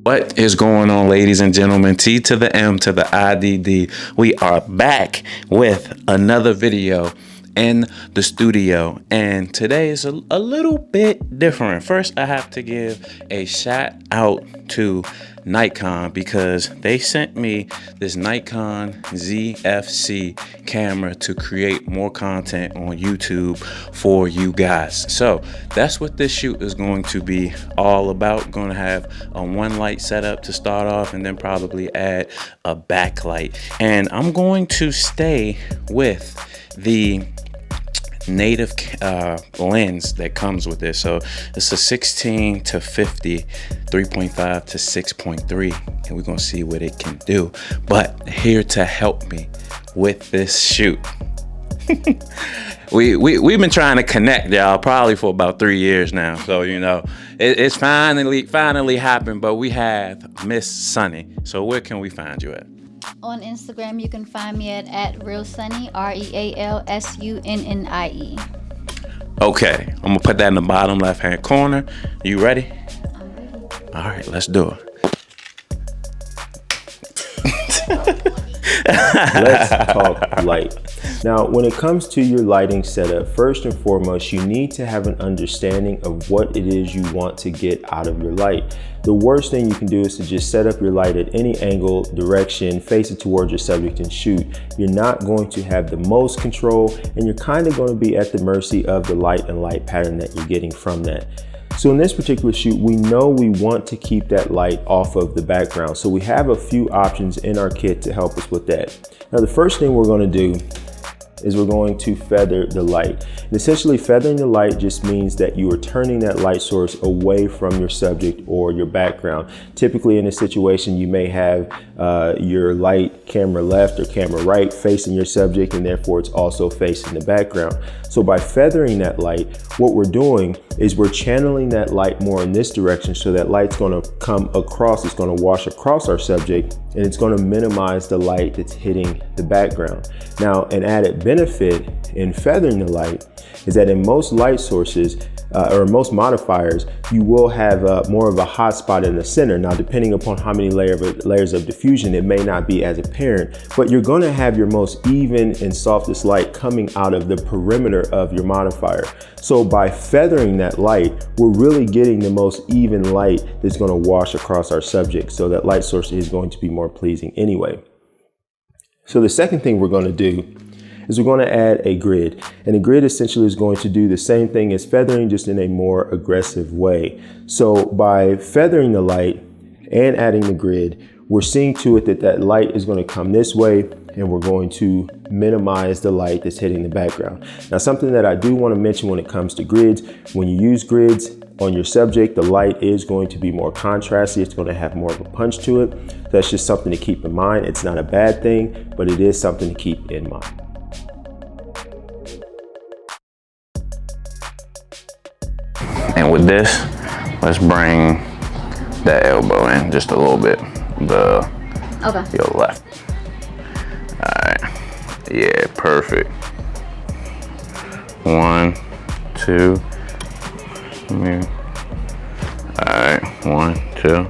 What is going on, ladies and gentlemen? T to the M to the IDD. We are back with another video in the studio, and today is a little bit different. First, I have to give a shout out to Nikon because they sent me this Nikon ZFC camera to create more content on YouTube for you guys. So that's what this shoot is going to be all about. Going to have a one light setup to start off and then probably add a backlight. And I'm going to stay with the native lens that comes with this. So it's a 16 to 50, 3.5 to 6.3, and we're gonna see what it can do. But here to help me with this shoot, we've been trying to connect, y'all, probably for about 3 years now. So you know, it's finally happened. But we have Miss Sunny. So where can we find you at? On Instagram, you can find me at RealSunnie, RealSunnie. Okay, I'm gonna put that in the bottom left-hand corner. You ready? I'm ready. All right, let's do it. Let's talk light. Now, when it comes to your lighting setup, first and foremost, you need to have an understanding of what it is you want to get out of your light. The worst thing you can do is to just set up your light at any angle, direction, face it towards your subject and shoot. You're not going to have the most control, and you're kind of going to be at the mercy of the light and light pattern that you're getting from that. So in this particular shoot, we know we want to keep that light off of the background. So we have a few options in our kit to help us with that. Now, the first thing we're going to do is we're going to feather the light. And essentially, feathering the light just means that you are turning that light source away from your subject or your background. Typically in this situation, you may have your light camera left or camera right facing your subject, and therefore it's also facing the background. So by feathering that light, what we're doing is we're channeling that light more in this direction, so that light's going to come across, it's going to wash across our subject, and it's going to minimize the light that's hitting the background. Now, an added benefit in feathering the light is that in most light sources or most modifiers, you will have more of a hot spot in the center. Now, depending upon how many layers of diffusion, it may not be as apparent, but you're going to have your most even and softest light coming out of the perimeter of your modifier. So by feathering that light, we're really getting the most even light that's going to wash across our subject. So that light source is going to be more pleasing anyway. So the second thing we're going to do is we're going to add a grid. And a grid essentially is going to do the same thing as feathering, just in a more aggressive way. So by feathering the light and adding the grid, we're seeing to it that that light is going to come this way, and we're going to minimize the light that's hitting the background. Now, something that I do want to mention when it comes to grids, when you use grids on your subject, the light is going to be more contrasty. It's going to have more of a punch to it. That's just something to keep in mind. It's not a bad thing, but it is something to keep in mind. And with this, let's bring that elbow in just a little bit. Your left. All right. Yeah, perfect. 1, 2. All right, 1, 2.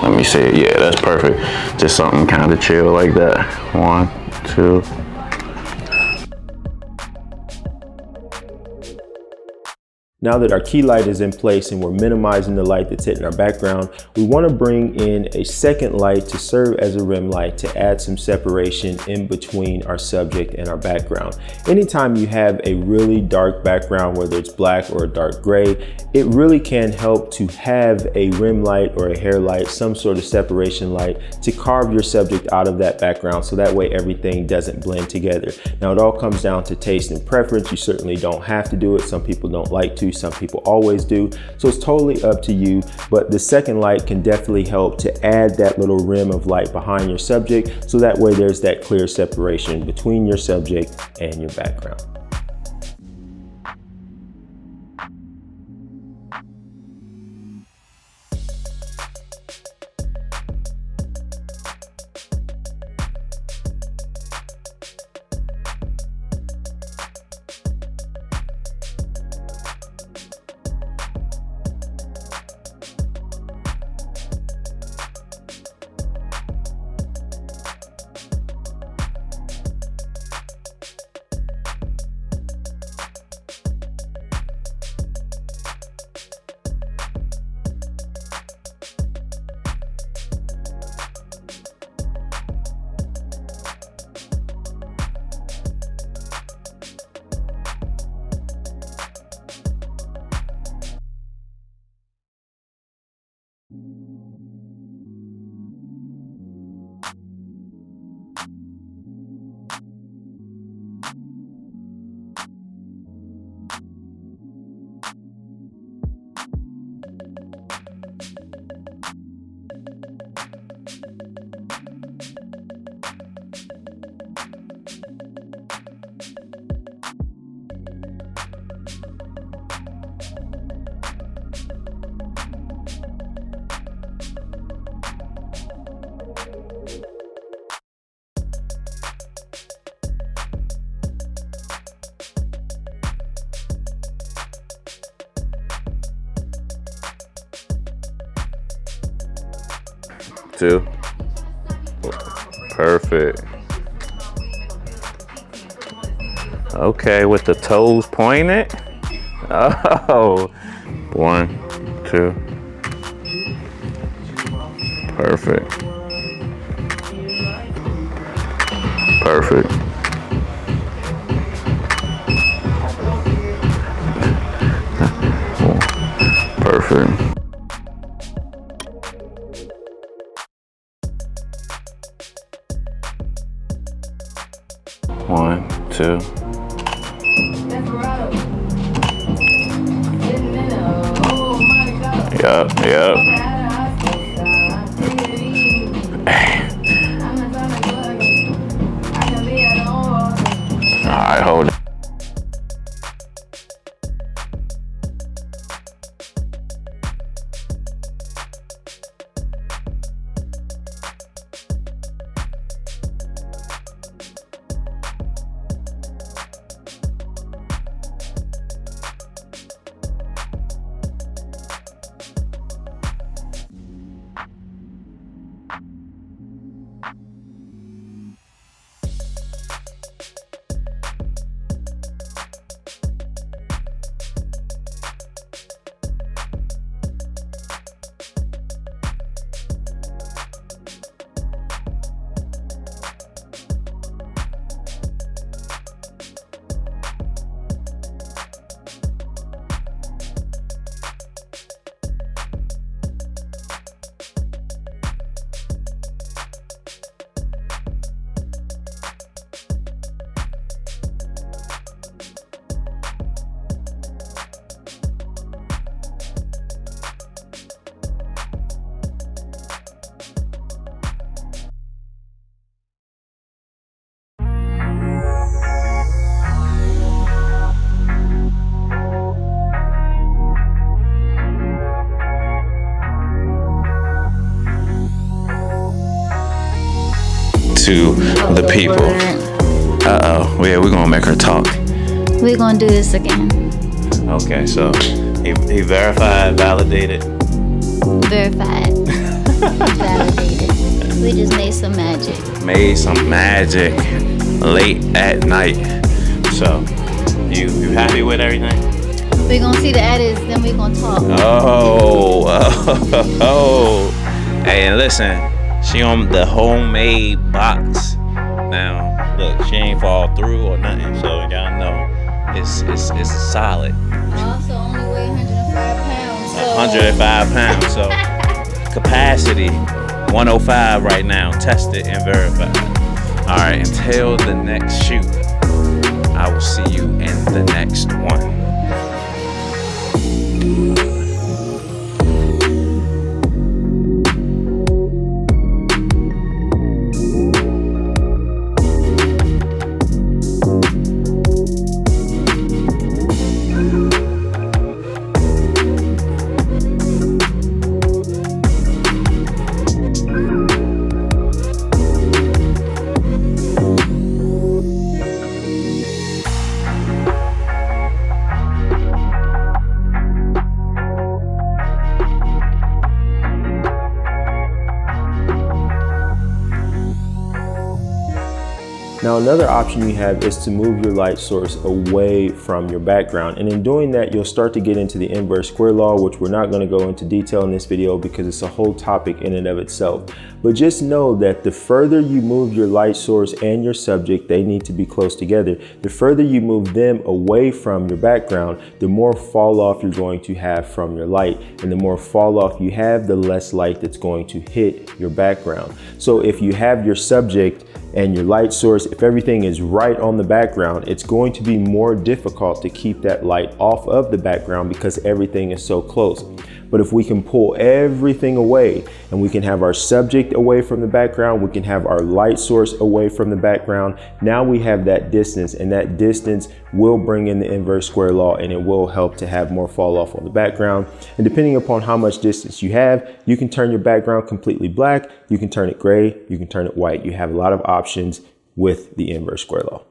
Let me see it. Yeah, that's perfect. Just something kind of chill like that. 1, 2. Now that our key light is in place and we're minimizing the light that's hitting our background, we want to bring in a second light to serve as a rim light to add some separation in between our subject and our background. Anytime you have a really dark background, whether it's black or a dark gray, it really can help to have a rim light or a hair light, some sort of separation light, to carve your subject out of that background, so that way everything doesn't blend together. Now, it all comes down to taste and preference. You certainly don't have to do it. Some people don't like to. Some people always do. So it's totally up to you, but the second light can definitely help to add that little rim of light behind your subject, so that way there's that clear separation between your subject and your background. 2. Perfect. Okay, with the toes pointed. Oh, 1, 2. Perfect. Perfect. Perfect. One, two. Yep. Alright, hold it. To the people. Uh-oh. Yeah, we're gonna make her talk. We're gonna do this again. Okay, so he verified, validated. Verified. Validated. We just made some magic. Made some magic late at night. So you happy with everything? We're gonna see the edits, then we're gonna talk. Oh. Hey, and listen. She on the homemade box. Now, look, she ain't fall through or nothing, so y'all know it's solid. Also only weigh 105 pounds. So 105 pounds, so capacity 105 right now. Tested and verified. All right, until the next shoot, I will see you in the next one. Now another option you have is to move your light source away from your background, and in doing that you'll start to get into the inverse square law, which we're not going to go into detail in this video because it's a whole topic in and of itself. But just know that the further you move your light source and your subject, they need to be close together. The further you move them away from your background, the more fall off you're going to have from your light, and the more fall off you have, the less light that's going to hit your background. So if you have your subject and your light source, if everything is right on the background, it's going to be more difficult to keep that light off of the background because everything is so close. But if we can pull everything away and we can have our subject away from the background, we can have our light source away from the background, now we have that distance, and that distance will bring in the inverse square law, and it will help to have more fall off on the background. And depending upon how much distance you have, you can turn your background completely black, you can turn it gray, you can turn it white. You have a lot of options with the inverse square law.